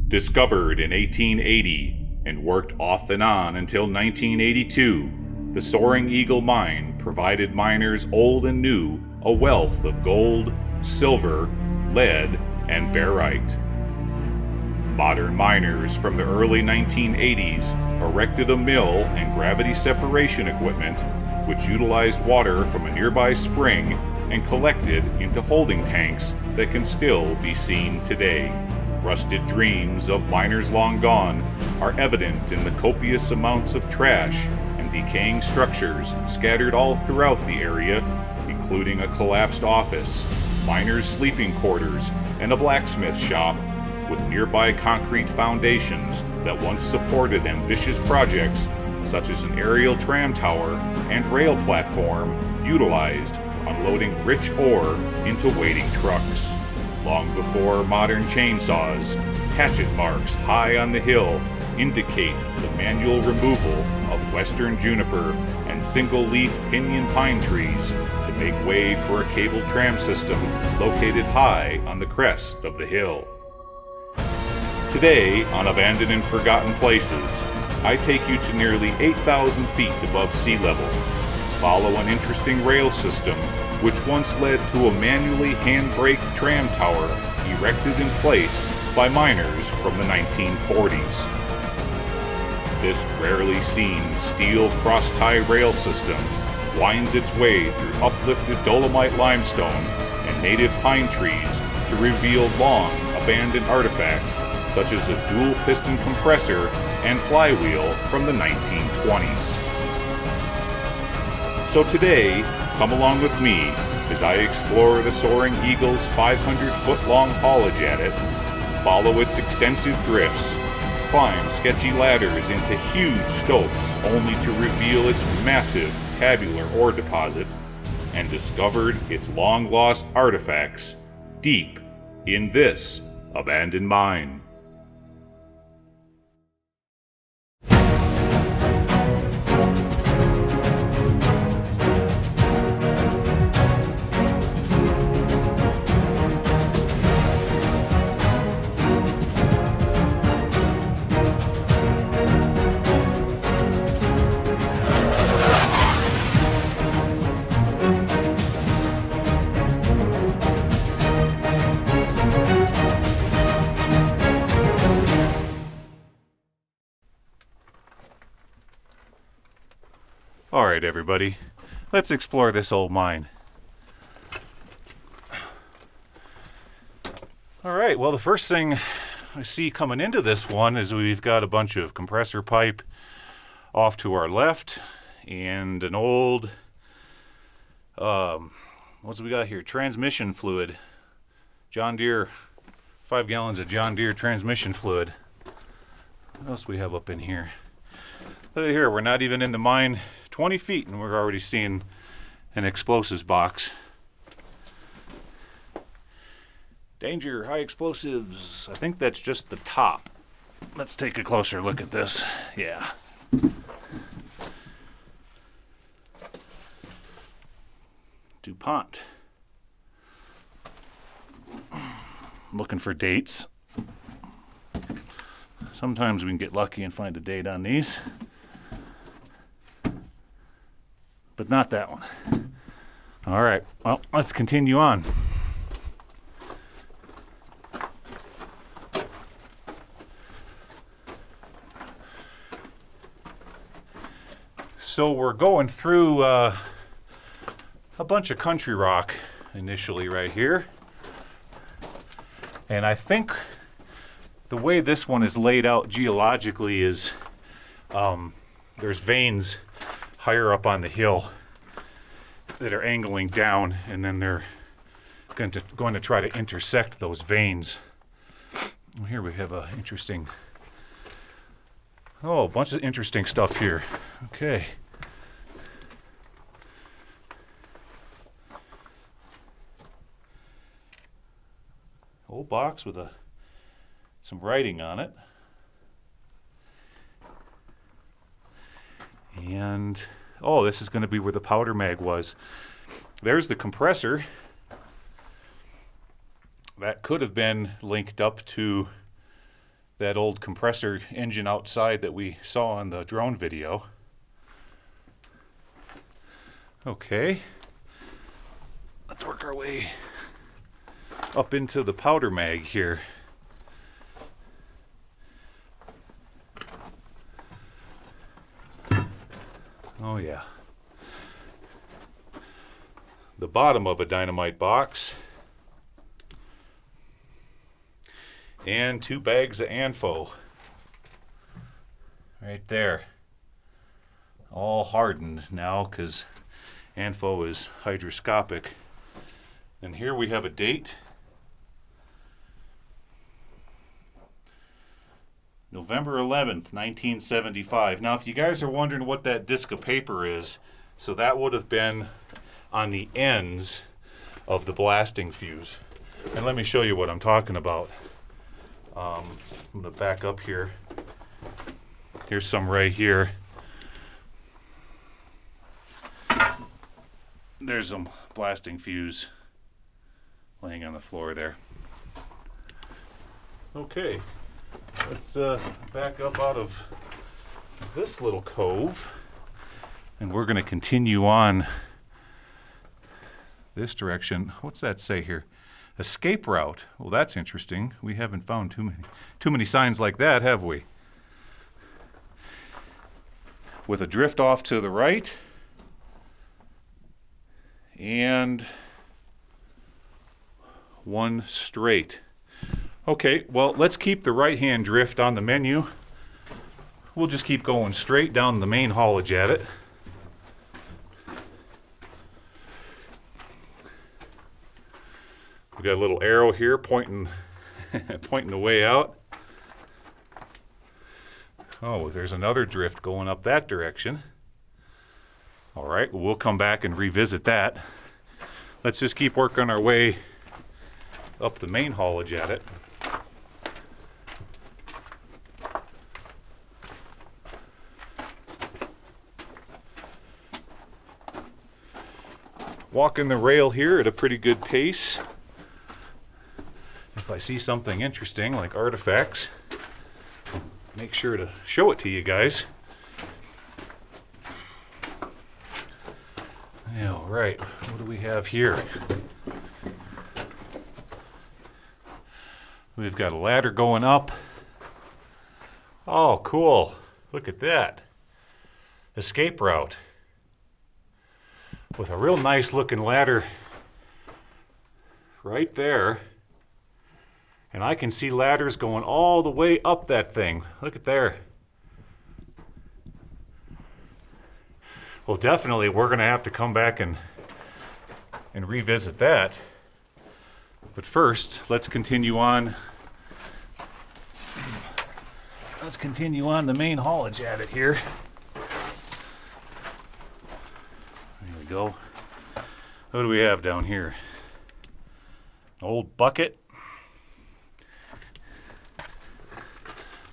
Discovered in 1880 and worked off and on until 1982, the Soaring Eagle mine provided miners old and new a wealth of gold, silver, lead, and barite. Modern miners from the early 1980s erected a mill and gravity separation equipment which utilized water from a nearby spring and collected into holding tanks that can still be seen today. Rusted dreams of miners long gone are evident in the copious amounts of trash and decaying structures scattered all throughout the area, including a collapsed office, miners' sleeping quarters, and a blacksmith shop, with nearby concrete foundations that once supported ambitious projects such as an aerial tram tower and rail platform utilized for unloading rich ore into waiting trucks. Long before modern chainsaws, hatchet marks high on the hill indicate the manual removal of western juniper and single-leaf pinyon pine trees to make way for a cable tram system located high on the crest of the hill. Today, on Abandoned and Forgotten Places, I take you to nearly 8,000 feet above sea level, follow an interesting rail system which once led to a manually hand-brake tram tower erected in place by miners from the 1940s. This rarely seen steel cross-tie rail system winds its way through uplifted dolomite limestone and native pine trees to reveal long abandoned artifacts such as a dual-piston compressor and flywheel from the 1920s. So today, come along with me as I explore the Soaring Eagle's 500-foot-long haulage at it, follow its extensive drifts, climb sketchy ladders into huge stopes only to reveal its massive tabular ore deposit, and discovered its long-lost artifacts deep in this abandoned mine. Alright everybody, let's explore this old mine. Alright, well the first thing I see coming into this one is we've got a bunch of compressor pipe off to our left and an old, what's we got here? Transmission fluid. John Deere, 5 gallons of John Deere transmission fluid. What else we have up in here? Look at here, we're not even in the mine 20 feet and we're already seeing an explosives box. Danger, high explosives. I think that's just the top. Let's take a closer look at this. Yeah. DuPont. Looking for dates. Sometimes we can get lucky and find a date on these. But not that one. All right, well, let's continue on. So we're going through a bunch of country rock initially right here. And I think the way this one is laid out geologically is there's veins higher up on the hill that are angling down, and then they're going to try to intersect those veins. Well, here we have a bunch of interesting stuff here. Okay. Old box with some writing on it. And, this is going to be where the powder mag was. There's the compressor. That could have been linked up to that old compressor engine outside that we saw in the drone video. Okay, let's work our way up into the powder mag here. Oh yeah. The bottom of a dynamite box. And 2 bags of ANFO. Right there. All hardened now because ANFO is hydroscopic. And here we have a date. November 11th, 1975. Now, if you guys are wondering what that disc of paper is, so that would have been on the ends of the blasting fuse. And let me show you what I'm talking about. I'm going to back up here. Here's some right here. There's some blasting fuse laying on the floor there. Okay. Let's back up out of this little cove, and we're going to continue on this direction. What's that say here? Escape route. Well, that's interesting. We haven't found too many signs like that, have we? With a drift off to the right, and one straight. Okay, well, let's keep the right-hand drift on the menu. We'll just keep going straight down the main haulage at it. We got a little arrow here pointing pointing the way out. Oh, there's another drift going up that direction. All right, well, we'll come back and revisit that. Let's just keep working our way up the main haulage at it. Walking the rail here at a pretty good pace. If I see something interesting like artifacts, make sure to show it to you guys. All right, what do we have here? We've got a ladder going up. Oh, cool. Look at that. Escape route. With a real nice looking ladder right there. And I can see ladders going all the way up that thing. Look at there. Well, definitely we're going to have to come back and revisit that. But first, let's continue on. Let's continue on the main haulage at it here. There we go. What do we have down here? Old bucket.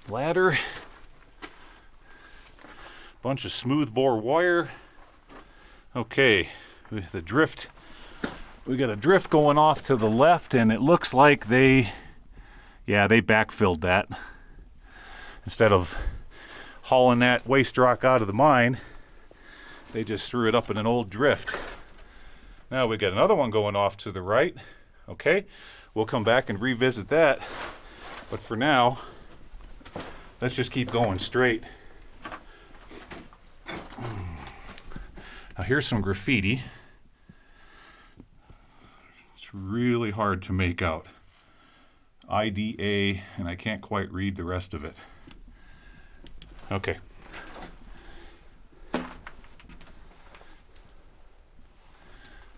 Ladder. Bunch of smooth bore wire. Okay, the drift. We got a drift going off to the left, and it looks like they backfilled that. Instead of hauling that waste rock out of the mine, they just threw it up in an old drift. Now we got another one going off to the right. Okay, we'll come back and revisit that. But for now, let's just keep going straight. Now here's some graffiti. It's really hard to make out. IDA, and I can't quite read the rest of it. Okay.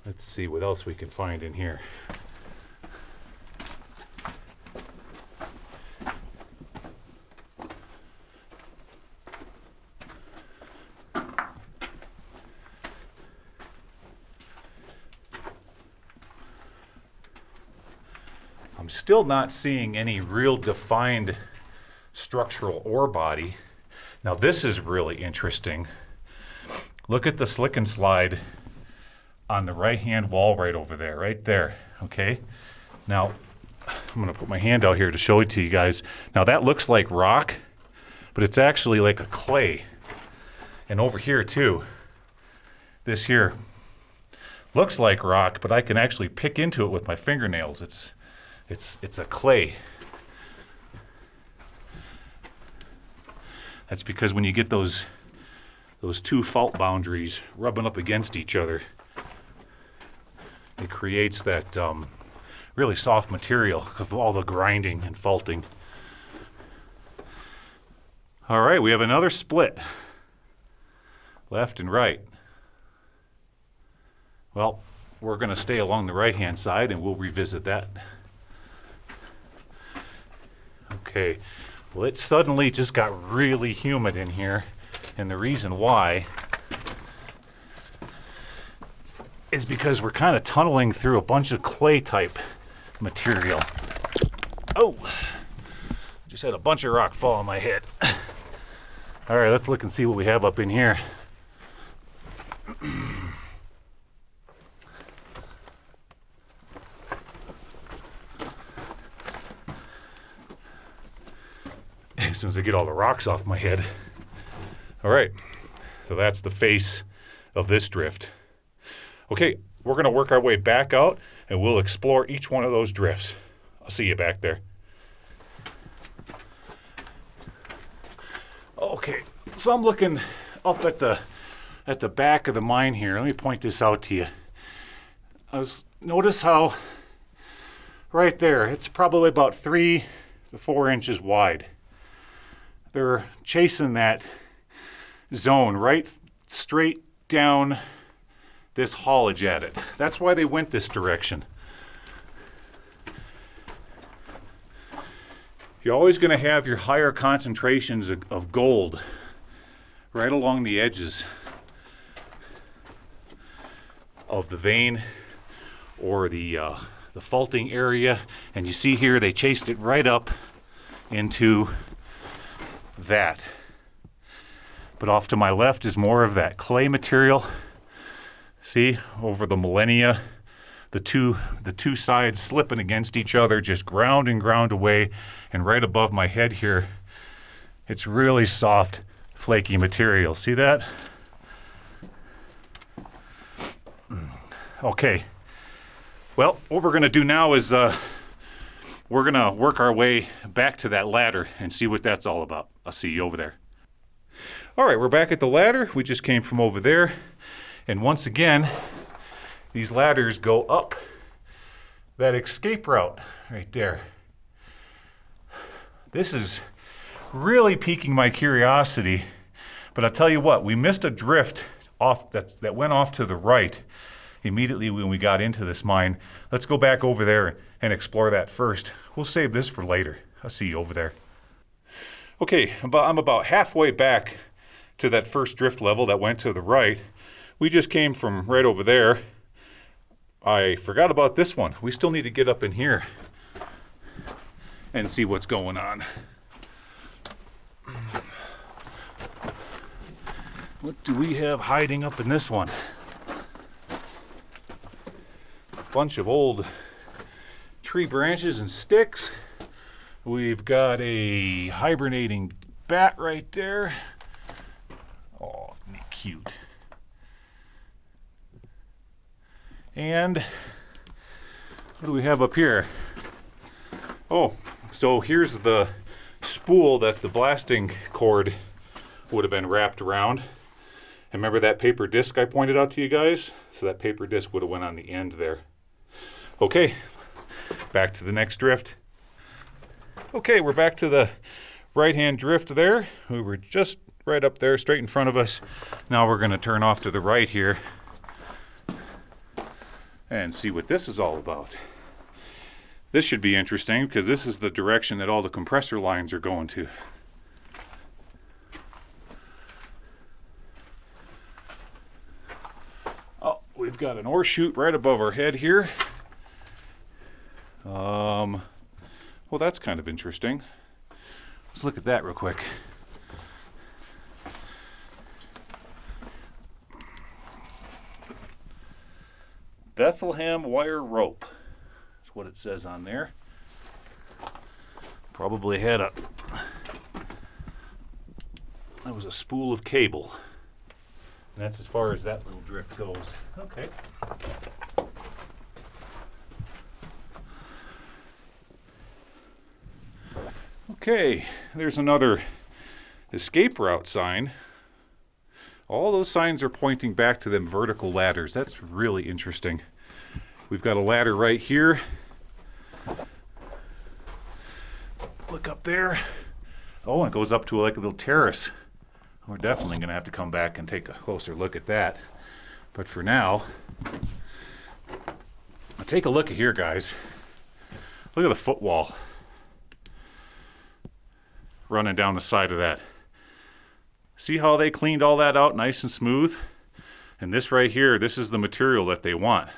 Let's see what else we can find in here. I'm still not seeing any real defined structural ore body. Now this is really interesting. Look at the slick and slide on the right hand wall right over there, right there, okay? Now, I'm going to put my hand out here to show it to you guys. Now that looks like rock, but it's actually like a clay. And over here too, this here looks like rock, but I can actually pick into it with my fingernails. It's a clay. That's because when you get those two fault boundaries rubbing up against each other, it creates that really soft material of all the grinding and faulting. All right, we have another split, left and right. Well, we're going to stay along the right-hand side and we'll revisit that. Okay, well, it suddenly just got really humid in here, and the reason why is because we're kind of tunneling through a bunch of clay type material. Oh, just had a bunch of rock fall on my head. All right, let's look and see what we have up in here. As soon as I get all the rocks off my head. All right, so that's the face of this drift. Okay, we're gonna work our way back out and we'll explore each one of those drifts. I'll see you back there. Okay, so I'm looking up at the back of the mine here. Let me point this out to you. Notice how right there, it's probably about 3 to 4 inches wide. They're chasing that zone right straight down this haulage at it. That's why they went this direction. You're always going to have your higher concentrations of gold right along the edges of the vein or the faulting area. And you see here they chased it right up into that. But off to my left is more of that clay material. See, over the millennia, the two sides slipping against each other, just ground and ground away. And right above my head here, it's really soft, flaky material. See that? Okay. Well, what we're going to do now is we're going to work our way back to that ladder and see what that's all about. I'll see you over there. All right, we're back at the ladder. We just came from over there. And once again, these ladders go up that escape route right there. This is really piquing my curiosity. But I'll tell you what, we missed a drift off that went off to the right immediately when we got into this mine. Let's go back over there and explore that first. We'll save this for later. I'll see you over there. Okay, I'm about halfway back to that first drift level that went to the right. We just came from right over there. I forgot about this one. We still need to get up in here and see what's going on. What do we have hiding up in this one? Bunch of old tree branches and sticks. We've got a hibernating bat right there. Oh, isn't it cute? And what do we have up here? Oh, so here's the spool that the blasting cord would have been wrapped around. And remember that paper disc I pointed out to you guys? So that paper disc would have went on the end there. Okay, back to the next drift. Okay, we're back to the right-hand drift there. We were just right up there, straight in front of us. Now we're going to turn off to the right here and see what this is all about. This should be interesting because this is the direction that all the compressor lines are going to. Oh, we've got an ore chute right above our head here. Well, that's kind of interesting. Let's look at that real quick. Bethlehem wire rope. That's what it says on there. Probably had a... That was a spool of cable. And that's as far as that little drift goes. Okay. Okay, there's another escape route sign. All those signs are pointing back to them vertical ladders. That's really interesting. We've got a ladder right here. Look up there. Oh, and it goes up to like a little terrace. We're definitely going to have to come back and take a closer look at that. But for now, take a look at here, guys. Look at the footwall running down the side of that. See how they cleaned all that out nice and smooth? And this right here, this is the material that they want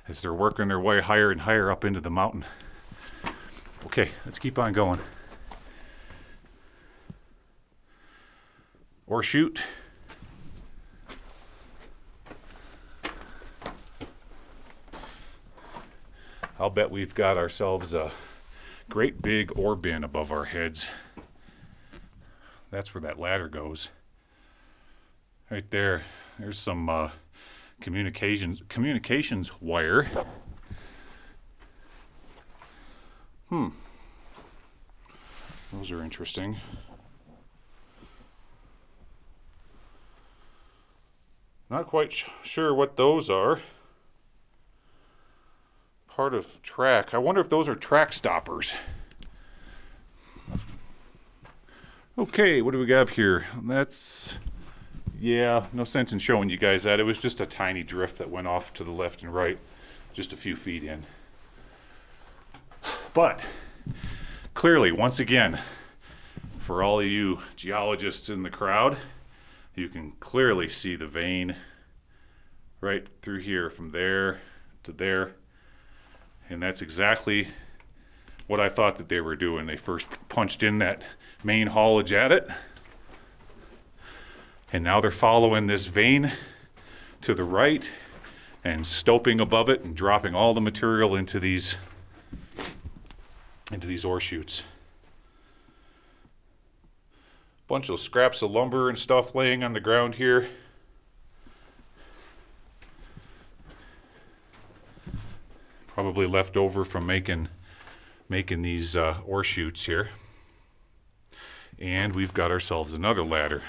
as they're working their way higher and higher up into the mountain. Okay, let's keep on going. Or shoot. I'll bet we've got ourselves a great big ore bin above our heads. That's where that ladder goes. Right there. There's some communications wire. Those are interesting. Not quite sure what those are. Part of track. I wonder if those are track stoppers. Okay, what do we have here? That's, yeah, no sense in showing you guys that. It was just a tiny drift that went off to the left and right, just a few feet in. But clearly, once again, for all of you geologists in the crowd, you can clearly see the vein right through here from there to there. And that's exactly what I thought that they were doing. They first punched in that main haulage at it. And now they're following this vein to the right and stoping above it and dropping all the material into these ore chutes. Bunch of scraps of lumber and stuff laying on the ground here. Probably left over from making these ore chutes here. And we've got ourselves another ladder.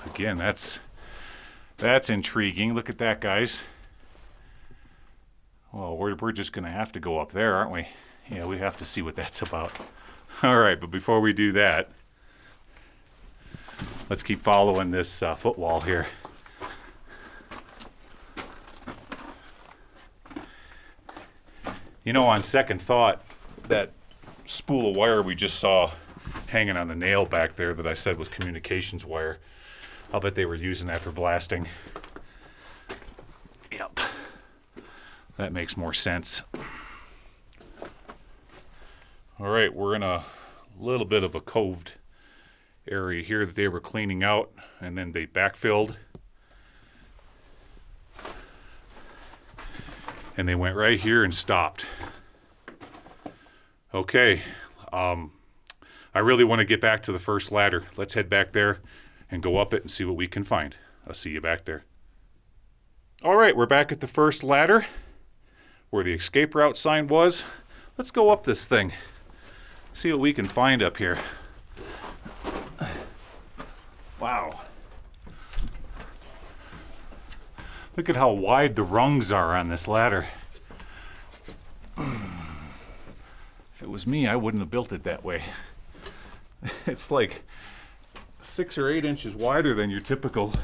Again, that's intriguing. Look at that, guys. Well, we're just going to have to go up there, aren't we? Yeah, we have to see what that's about. All right, but before we do that, let's keep following this footwall here. You know, on second thought, that spool of wire we just saw hanging on the nail back there that I said was communications wire, I'll bet they were using that for blasting. Yep. That makes more sense. All right, we're in a little bit of a coved area here that they were cleaning out, and then they backfilled. And they went right here and stopped. Okay, I really want to get back to the first ladder. Let's head back there and go up it and see what we can find. I'll see you back there. All right, we're back at the first ladder where the escape route sign was. Let's go up this thing, see what we can find up here. Wow. Look at how wide the rungs are on this ladder. If it was me, I wouldn't have built it that way. It's like 6 or 8 inches wider than your typical.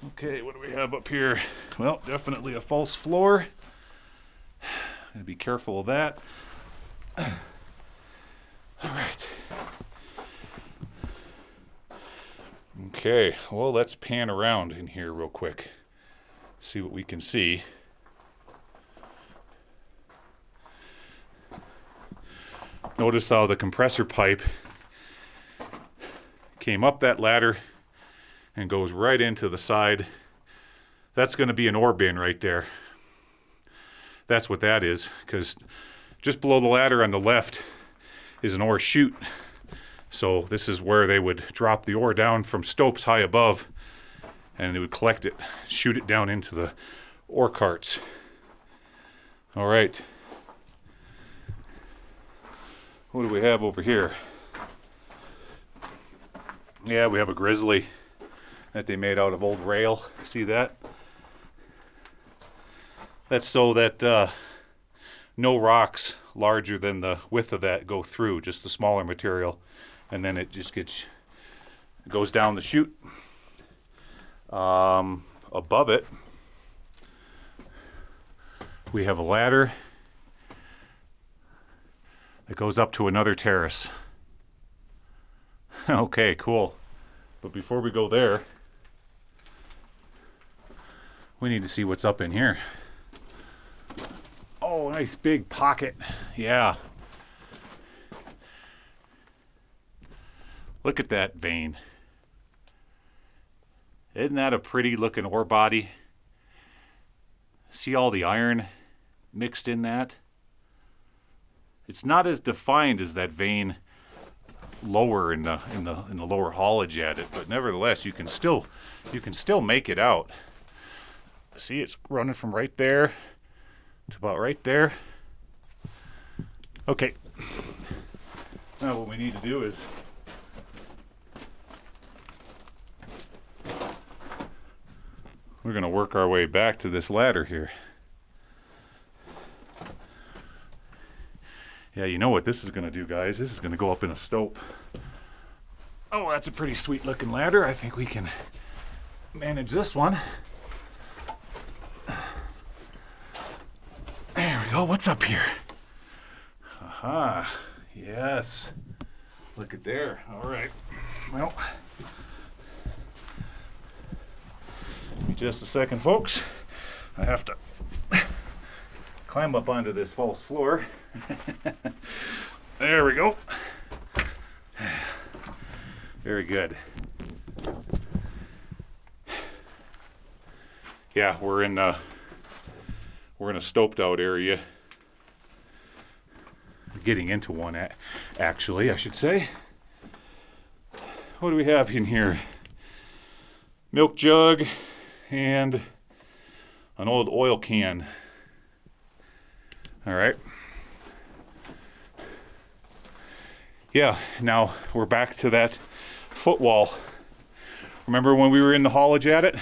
Okay, what do we have up here? Well, definitely a false floor. Gotta be careful of that. All right. Okay, well, let's pan around in here real quick. See what we can see. Notice how the compressor pipe came up that ladder and goes right into the side. That's going to be an ore bin right there. That's what that is, because Just below the ladder on the left is an ore chute. So this is where they would drop the ore down from stopes high above, and they would collect it, shoot it down into the ore carts. All right. What do we have over here? Yeah, we have a grizzly that they made out of old rail. See that? That's so that no rocks larger than the width of that go through, just the smaller material, and then it just goes down the chute. Above it, we have a ladder that goes up to another terrace. Okay, cool. But before we go there, we need to see what's up in here. Oh, nice big pocket. Yeah. Look at that vein. Isn't that a pretty looking ore body? See all the iron mixed in that? It's not as defined as that vein lower in the lower haulage at it, but nevertheless you can still make it out. See, it's running from right there to about right there. Okay. Now what we need to do is we're going to work our way back to this ladder here. Yeah, you know what this is going to do, guys? This is going to go up in a stope. Oh, that's a pretty sweet looking ladder. I think we can manage this one. There we go. What's up here? Aha. Yes. Look at there. All right. Well, give me just a second, folks. I have to climb up onto this false floor. There we go. Very good. Yeah, we're in a stoped out area. Getting into one, actually, I should say. What do we have in here? Milk jug and an old oil can. All right. Yeah, now we're back to that footwall. Remember when we were in the haulage at it?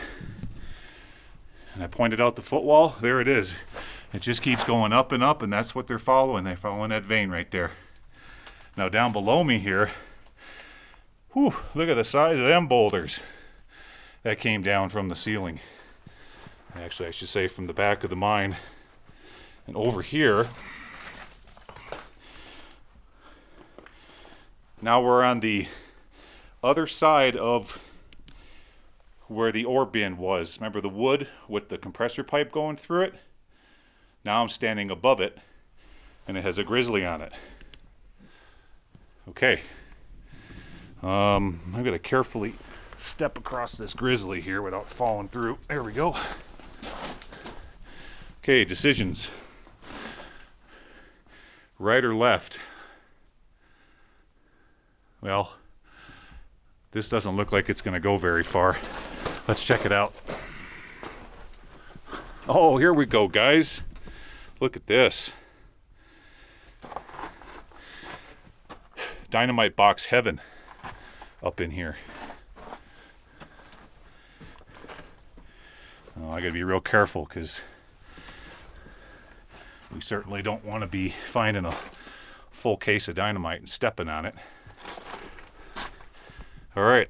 And I pointed out the footwall? There it is. It just keeps going up, and that's what they're following. They're following that vein right there. Now down below me here, whew, look at the size of them boulders that came down from the ceiling. Actually, I should say from the back of the mine. And over here, now we're on the other side of where the ore bin was. Remember the wood with the compressor pipe going through it? Now I'm standing above it, and it has a grizzly on it. Okay. I'm going to carefully step across this grizzly here without falling through. There we go. Okay, decisions. Right or left? Well, this doesn't look like it's going to go very far. Let's check it out. Oh, here we go, guys. Look at this. Dynamite box heaven up in here. Oh, I gotta be real careful because we certainly don't want to be finding a full case of dynamite and stepping on it. All right,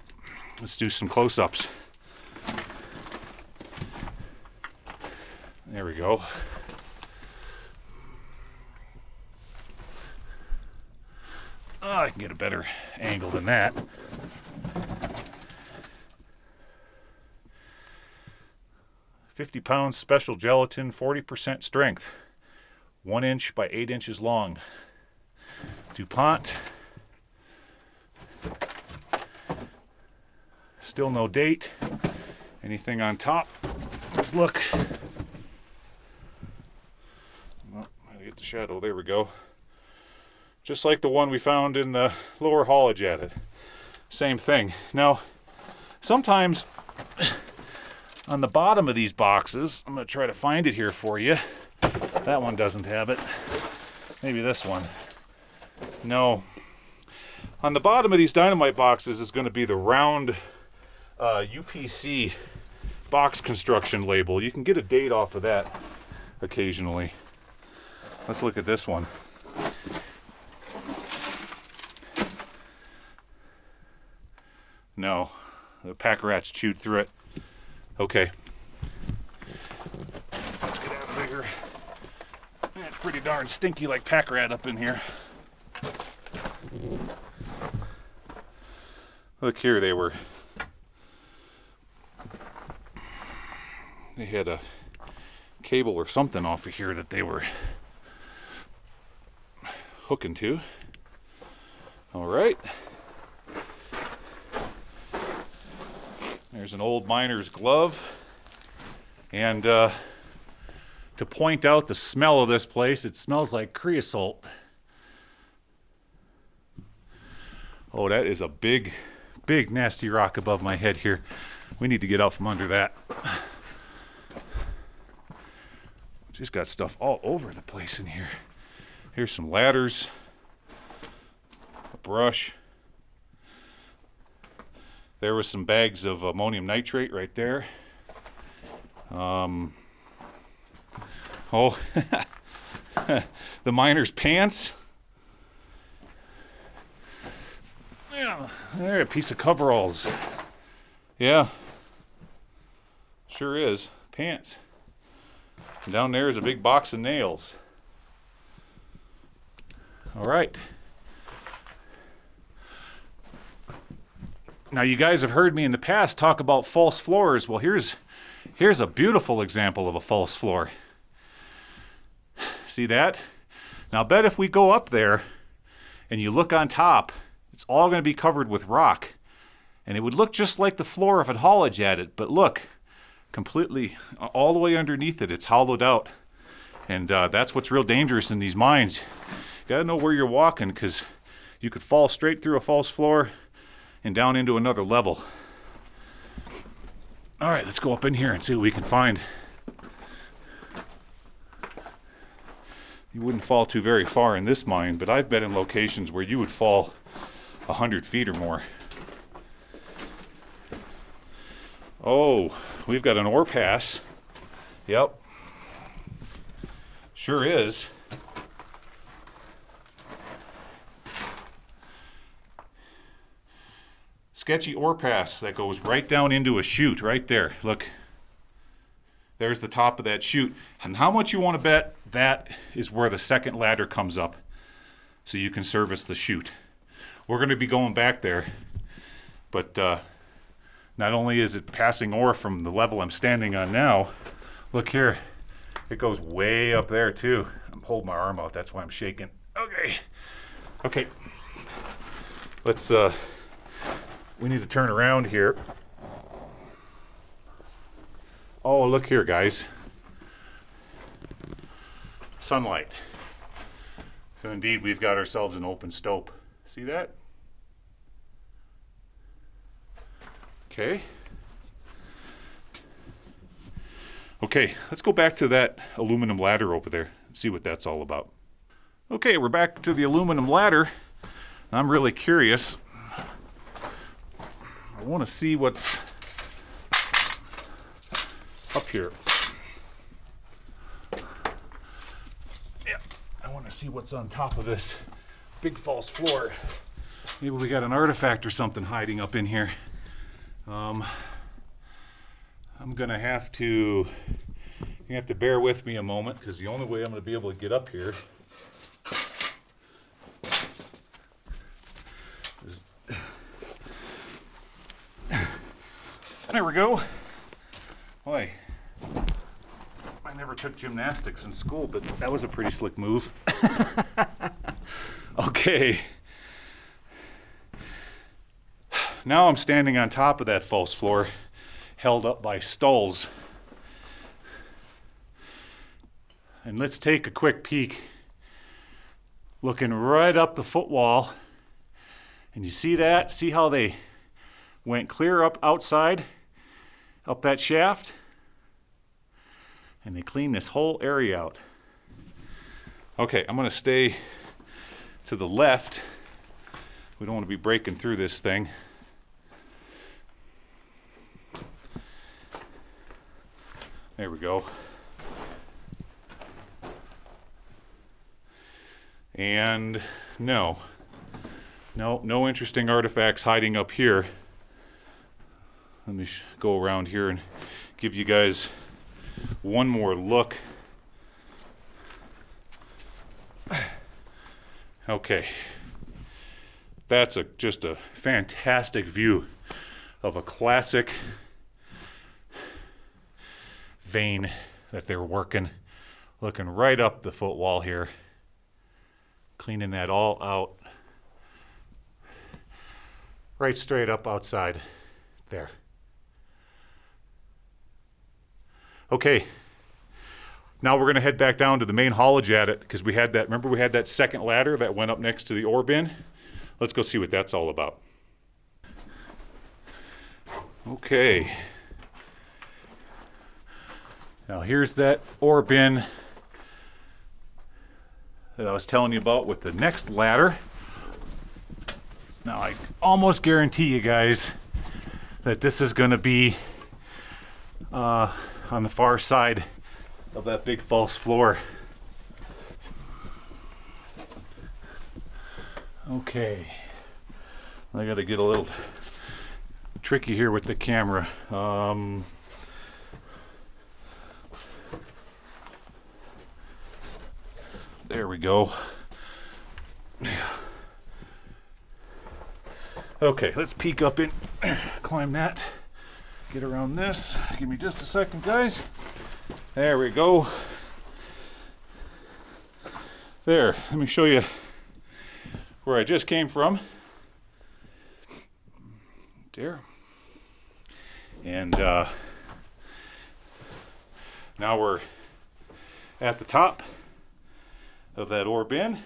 let's do some close-ups. There we go. Oh, I can get a better angle than that. £50 special gelatin, 40% strength, 1 inch by 8 inches long. DuPont. Still no date. Anything on top? Let's look. Well, I gotta get the shadow. There we go. Just like the one we found in the lower haulage at it. Same thing. Now, sometimes on the bottom of these boxes, I'm going to try to find it here for you. That one doesn't have it. Maybe this one. No. On the bottom of these dynamite boxes is going to be the round UPC box construction label. You can get a date off of that occasionally. Let's look at this one. No, the pack rats chewed through it. Okay. Let's get out of here. It's pretty darn stinky like pack rat up in here. Look here, they had a cable or something off of here that they were hooking to. All right. There's an old miner's glove. And to point out the smell of this place, it smells like creosote. Oh, that is a big, big nasty rock above my head here. We need to get out from under that. Just got stuff all over the place in here. Here's some ladders, a brush. There was some bags of ammonium nitrate right there. Oh, the miner's pants. Yeah, there, a piece of coveralls. Yeah, sure is. Pants. And down there is a big box of nails. All right. Now, you guys have heard me in the past talk about false floors. Well, here's a beautiful example of a false floor. See that? Now, I bet if we go up there and you look on top, it's all going to be covered with rock. And it would look just like the floor if it haulage at it. But look, completely, all the way underneath it, it's hollowed out. And that's what's real dangerous in these mines. You got to know where you're walking, because you could fall straight through a false floor and down into another level. All right, let's go up in here and see what we can find. You wouldn't fall too very far in this mine, but I've been in locations where you would fall 100 feet or more. Oh, we've got an ore pass. Yep. Sure is. Sketchy ore pass that goes right down into a chute right there. Look, there's the top of that chute. And how much you want to bet that is where the second ladder comes up so you can service the chute. We're going to be going back there, but not only is it passing ore from the level I'm standing on now, look here, it goes way up there too. I'm holding my arm out, that's why I'm shaking. Okay, let's we need to turn around here. Oh, look here, guys. Sunlight. So indeed, we've got ourselves an open stope. See that? Okay. Okay, let's go back to that aluminum ladder over there and see what that's all about. Okay, we're back to the aluminum ladder. I'm really curious. I want to see what's up here. Yeah, I want to see what's on top of this big false floor. Maybe we got an artifact or something hiding up in here. I'm gonna have to, you have to bear with me a moment, because the only way I'm gonna be able to get up here is, there we go. Boy, I never took gymnastics in school, but that was a pretty slick move. Okay. Now I'm standing on top of that false floor, held up by stalls. And let's take a quick peek looking right up the footwall. And you see that? See how they went clear up outside, up that shaft? And they cleaned this whole area out. Okay, I'm gonna stay to the left. We don't want to be breaking through this thing. There we go. And no interesting artifacts hiding up here. Let me go around here and give you guys one more look. Okay, that's just a fantastic view of a classic vein that they're working, looking right up the footwall here, cleaning that all out, right straight up outside there. Okay, now we're gonna head back down to the main haulage at it, because we had that, remember we had that second ladder that went up next to the ore bin? Let's go see what that's all about. Okay. Now here's that ore bin that I was telling you about with the next ladder. Now I almost guarantee you guys that this is gonna be on the far side of that big false floor. Okay, I gotta get a little tricky here with the camera. There we go. Okay, let's peek up in, climb that, get around this. Give me just a second, guys. There we go. There, let me show you where I just came from. There. And now we're at the top of that ore bin.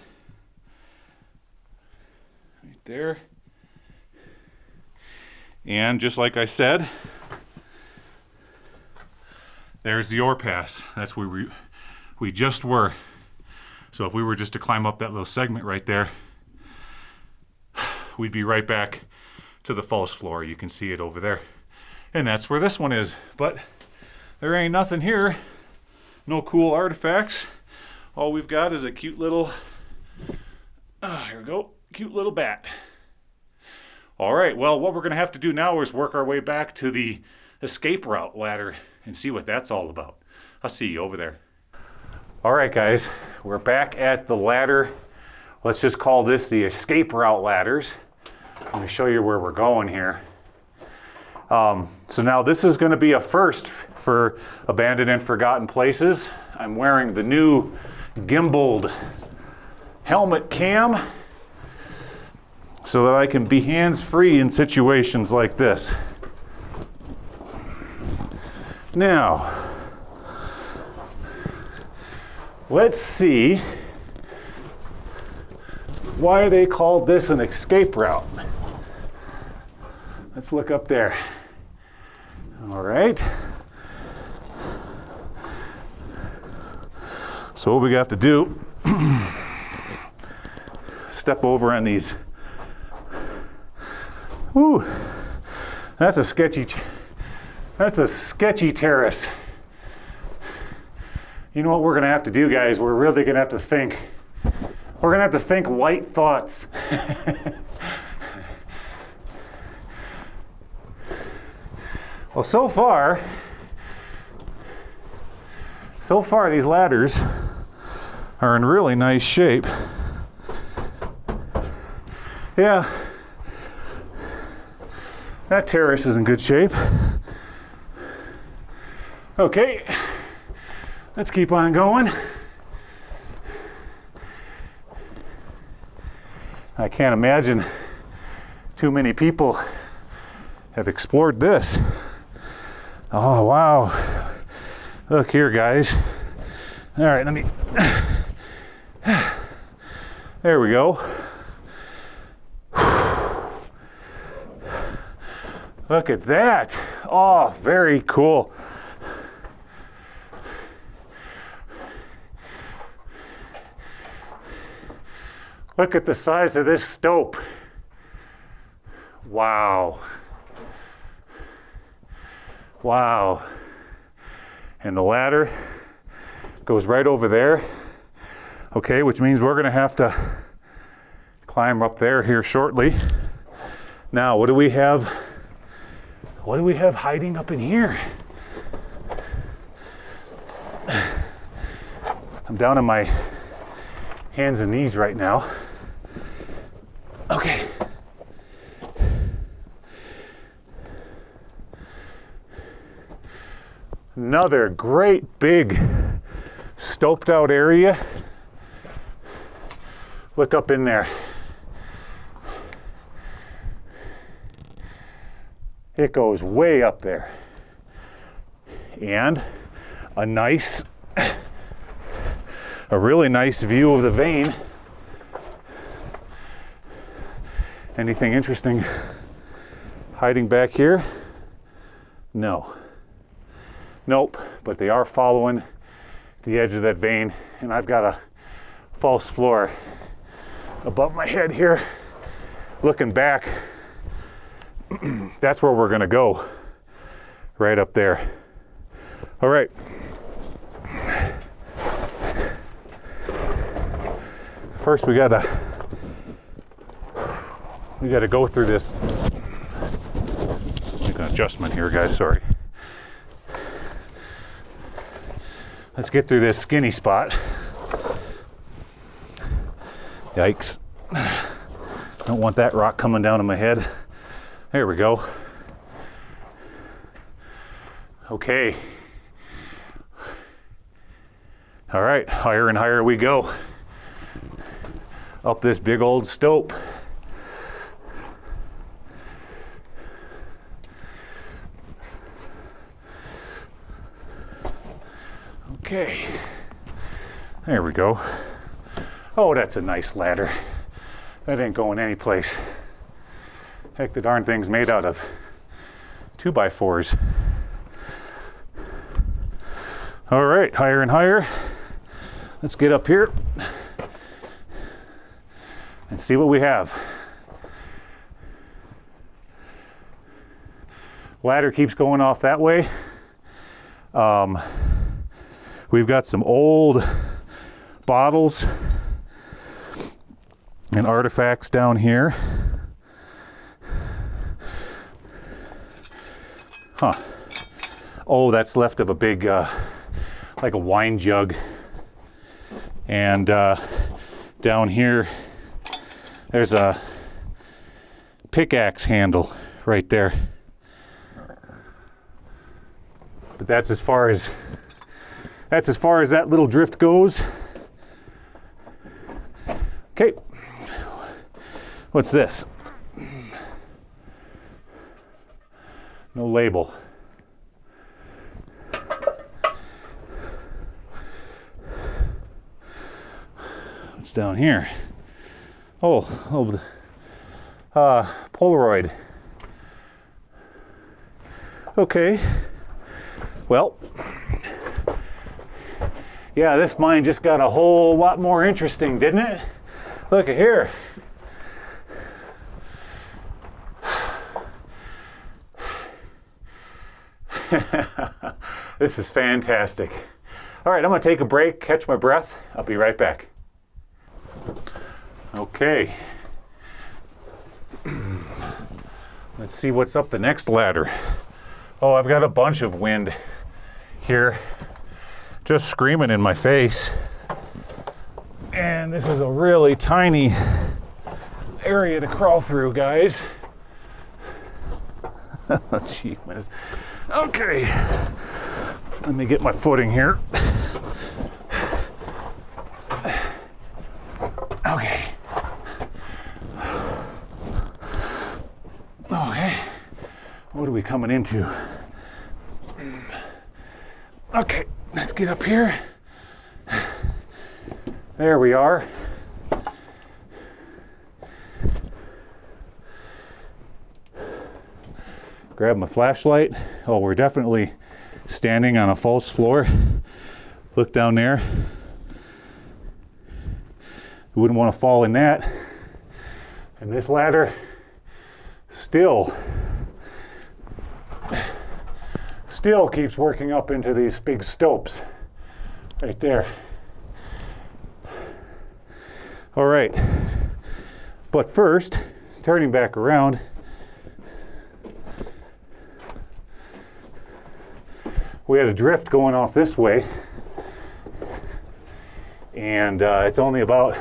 Right there. And just like I said, there's the ore pass. That's where we just were. So if we were just to climb up that little segment right there, we'd be right back to the false floor. You can see it over there. And that's where this one is. But there ain't nothing here. No cool artifacts. All we've got is a cute little, here we go, cute little bat. All right, well, what we're gonna have to do now is work our way back to the escape route ladder and see what that's all about. I'll see you over there. All right, guys, we're back at the ladder. Let's just call this the escape route ladders. Let me show you where we're going here. So now this is gonna be a first for Abandoned and Forgotten Places. I'm wearing the new gimbaled helmet cam so that I can be hands-free in situations like this. Now, let's see why they called this an escape route. Let's look up there. All right. So what we got to do, step over on these. Ooh, that's a sketchy terrace. You know what we're gonna have to do, guys? We're really gonna have to think. We're gonna have to think light thoughts. Well, so far these ladders are in really nice shape. Yeah, that terrace is in good shape. Okay, let's keep on going. I can't imagine too many people have explored this. Oh, wow. Look here, guys. All right, let me. There we go. Look at that. Oh, very cool. Look at the size of this stope. Wow. Wow. And the ladder goes right over there. Okay, which means we're gonna have to climb up there here shortly. Now, what do we have? What do we have hiding up in here? I'm down on my hands and knees right now. Okay. Another great big stoped out area. Look up in there. It goes way up there. And a really nice view of the vein. Anything interesting hiding back here? No. Nope, but they are following the edge of that vein, and I've got a false floor above my head here. Looking back, that's where we're gonna go, right up there. All right. First we gotta go through this. Make an adjustment here, guys, sorry. Let's get through this skinny spot. Yikes. Don't want that rock coming down on my head. There we go. Okay. All right, higher and higher we go. Up this big old stope. Okay, there we go. Oh, that's a nice ladder. That ain't going anyplace. Heck, the darn thing's made out of 2x4s. All right, higher and higher. Let's get up here and see what we have. Ladder keeps going off that way. We've got some old bottles and artifacts down here. Huh. Oh, that's left of a big, like a wine jug. And down here, there's a pickaxe handle right there. But that's as far as that little drift goes. Okay. What's this? No label. What's down here? Oh, Polaroid. Okay. Well, yeah, this mine just got a whole lot more interesting, didn't it? Look at here. This is fantastic. All right, I'm gonna take a break, catch my breath. I'll be right back. Okay. Let's see what's up the next ladder. Oh, I've got a bunch of wind here, just screaming in my face. And this is a really tiny area to crawl through, guys. Gee whiz. Okay, let me get my footing here. Okay. Okay, what are we coming into? Okay, let's get up here. There we are. grab my flashlight. Oh, we're definitely standing on a false floor. Look down there. You wouldn't want to fall in that. And this ladder still keeps working up into these big stopes right there. All right, but first, turning back around, we had a drift going off this way, and it's only about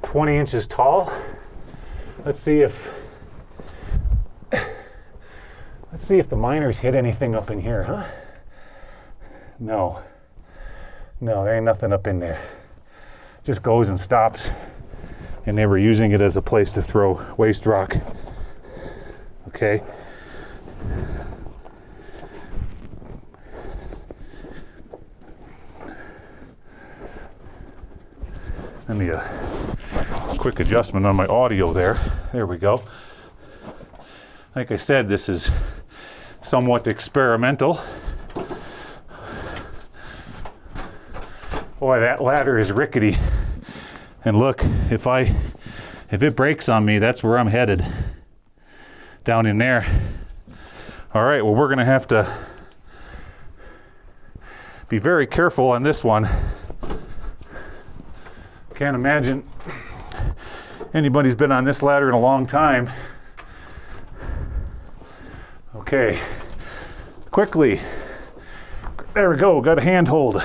20 inches tall. Let's see if the miners hit anything up in here, huh? No, there ain't nothing up in there. Just goes and stops, and they were using it as a place to throw waste rock. Okay. Let me quick adjustment on my audio there. There we go. Like I said, this is somewhat experimental. Boy, that ladder is rickety. And look, if it breaks on me, that's where I'm headed. Down in there. All right, well, we're gonna have to be very careful on this one. Can't imagine anybody's been on this ladder in a long time. Okay, quickly. There we go, got a handhold.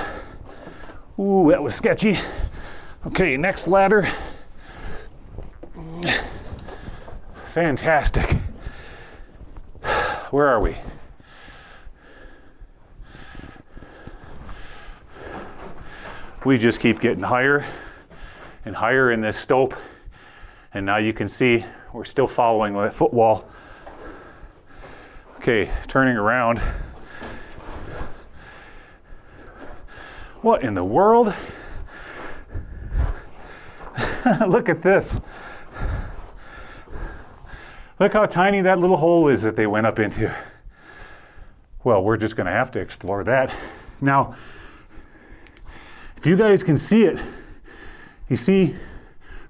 Ooh, that was sketchy. Okay, next ladder. Fantastic. Where are we? We just keep getting higher and higher in this stope. And now you can see we're still following that footwall. Okay, turning around. What in the world? Look at this. Look how tiny that little hole is that they went up into. Well, we're just gonna have to explore that. Now, if you guys can see it, you see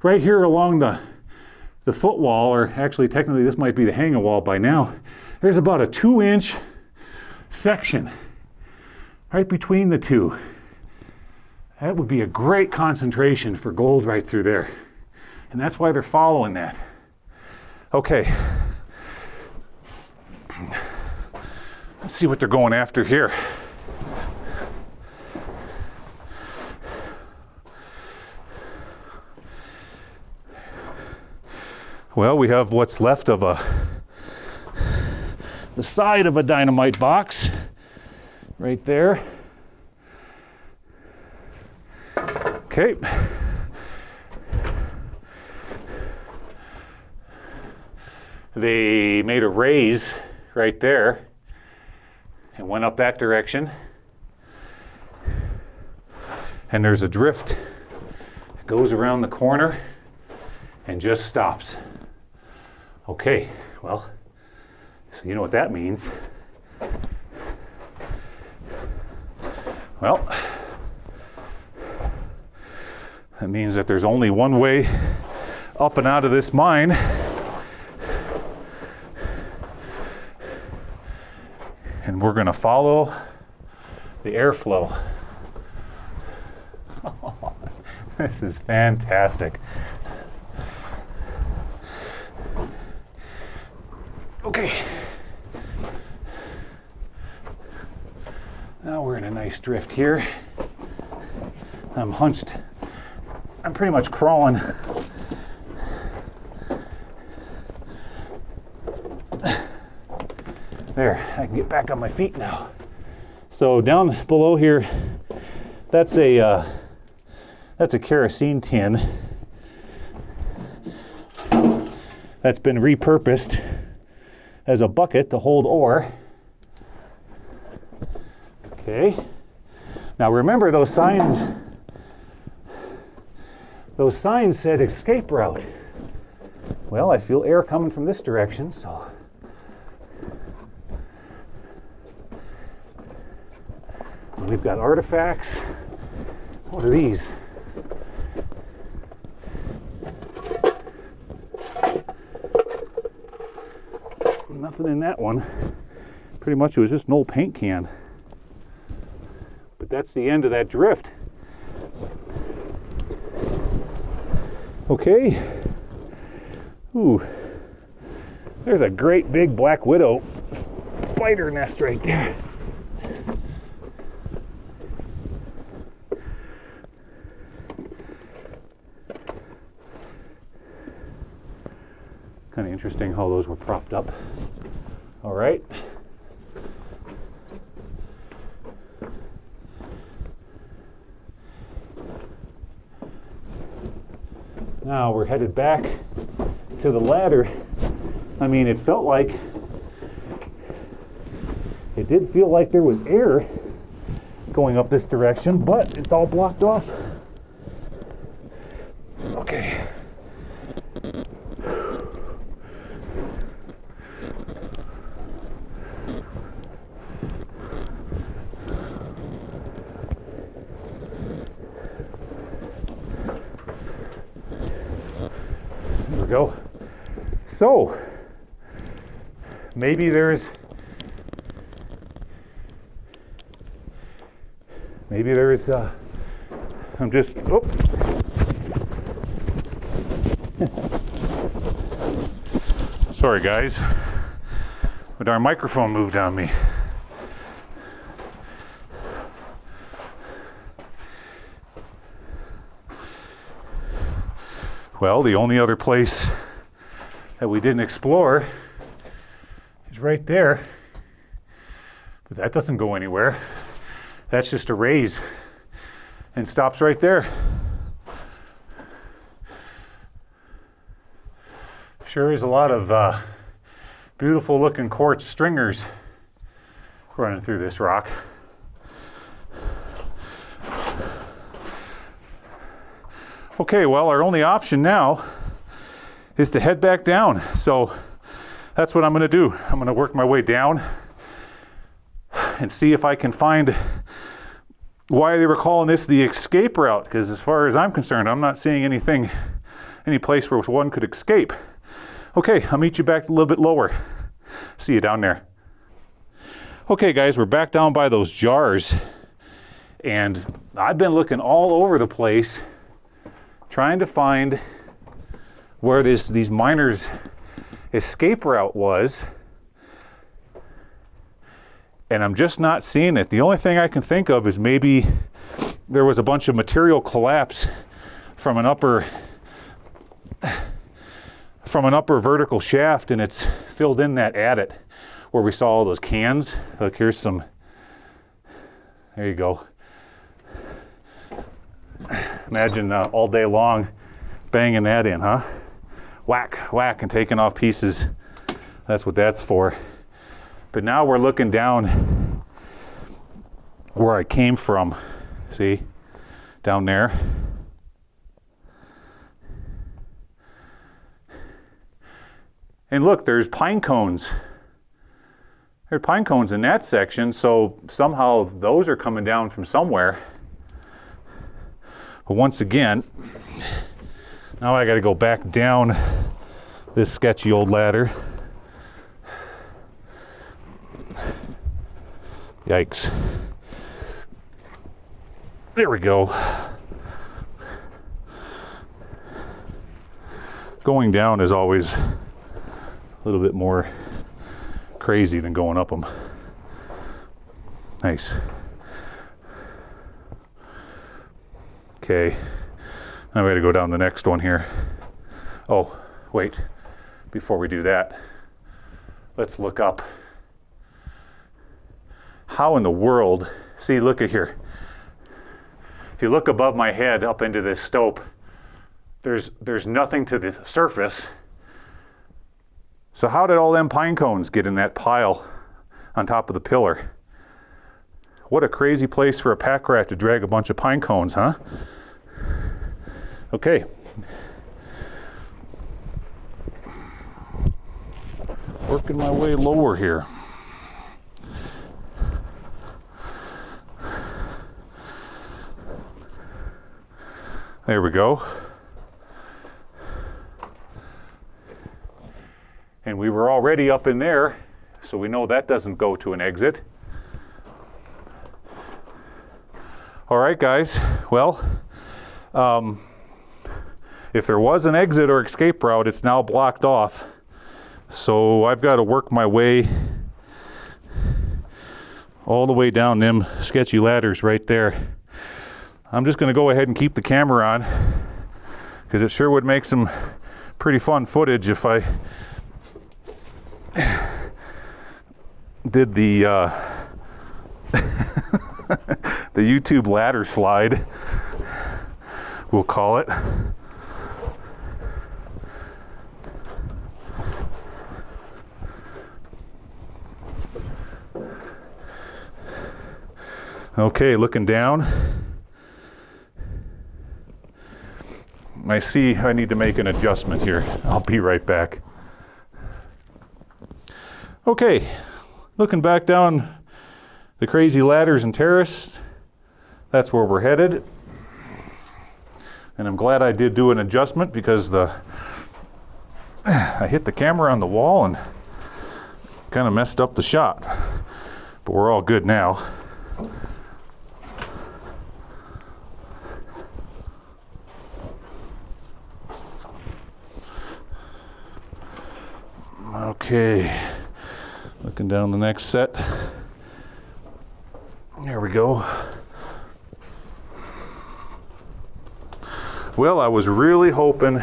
right here along the footwall, or actually technically this might be the hanging wall by now, there's about a 2-inch section right between the two. That would be a great concentration for gold right through there. And that's why they're following that. Okay. Let's see what they're going after here. Well, we have what's left of the side of a dynamite box right there. Okay. They made a raise right there and went up that direction. And there's a drift that goes around the corner and just stops. Okay, well, so you know what that means. Well, that means that there's only one way up and out of this mine. And we're gonna follow the airflow. This is fantastic. Okay. Now we're in a nice drift here. I'm hunched. I'm pretty much crawling. There, I can get back on my feet now. So down below here, that's a kerosene tin that's been repurposed as a bucket to hold ore. Okay. Now remember those signs said escape route. Well, I feel air coming from this direction, so we've got artifacts. What are these? Nothing in that one. Pretty much it was just an old paint can. But that's the end of that drift. Okay. Ooh. There's a great big black widow spider nest right there. Kind of interesting how those were propped up. All right. Now we're headed back to the ladder. I mean, it did feel like there was air going up this direction, but it's all blocked off. Okay. There we go. So, maybe there's I'm just, oh. Sorry guys, but our microphone moved on me. Well, the only other place that we didn't explore is right there, but that doesn't go anywhere. That's just a raise and stops right there. Sure is a lot of beautiful looking quartz stringers running through this rock. Okay, well, our only option now is to head back down. So that's what I'm going to do. I'm going to work my way down and see if I can find why they were calling this the escape route, because as far as I'm concerned, I'm not seeing any place where one could escape. Okay, I'll meet you back a little bit lower. See you down there. Okay guys, we're back down by those jars, and I've been looking all over the place trying to find where these miners' escape route was, and I'm just not seeing it. The only thing I can think of is maybe there was a bunch of material collapse from an upper vertical shaft, and it's filled in that adit where we saw all those cans. Look, here's some, there you go. Imagine all day long banging that in, huh? Whack, whack, and taking off pieces. That's what that's for. But now we're looking down where I came from. See? Down there. And look, there's pine cones. There are pine cones in that section, so somehow those are coming down from somewhere. But once again, now I got to go back down this sketchy old ladder. Yikes. There we go. Going down is always a little bit more crazy than going up them. Nice. Okay, now we got to go down the next one here. Oh, wait, before we do that, let's look up. How in the world, see, look at here. If you look above my head up into this stope, there's nothing to the surface. So how did all them pine cones get in that pile on top of the pillar? What a crazy place for a pack rat to drag a bunch of pine cones, huh? Okay. Working my way lower here. There we go. And we were already up in there, so we know that doesn't go to an exit. All right, guys. Well, if there was an exit or escape route, it's now blocked off. So I've got to work my way all the way down them sketchy ladders right there. I'm just going to go ahead and keep the camera on because it sure would make some pretty fun footage if I did the the YouTube ladder slide, we'll call it. Okay, looking down, I see I need to make an adjustment here. I'll be right back. Okay, looking back down the crazy ladders and terrace, that's where we're headed. And I'm glad I did do an adjustment because I hit the camera on the wall and kind of messed up the shot. But we're all good now. Okay, looking down the next set. There we go. Well, I was really hoping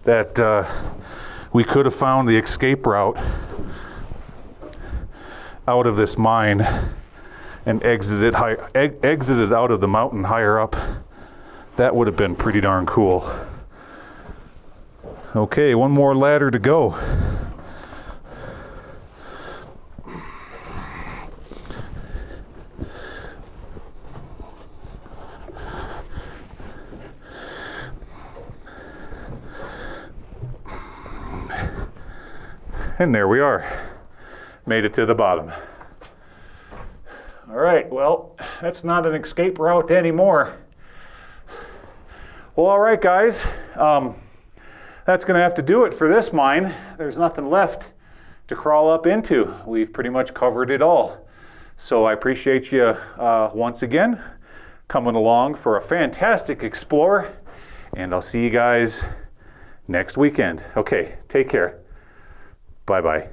that we could have found the escape route out of this mine and exited out of the mountain higher up. That would have been pretty darn cool. Okay, one more ladder to go. And there we are. Made it to the bottom. All right, well, that's not an escape route anymore. Well, all right, guys. That's gonna have to do it for this mine. There's nothing left to crawl up into. We've pretty much covered it all. So I appreciate you once again coming along for a fantastic explore, and I'll see you guys next weekend. Okay, take care. Bye-bye.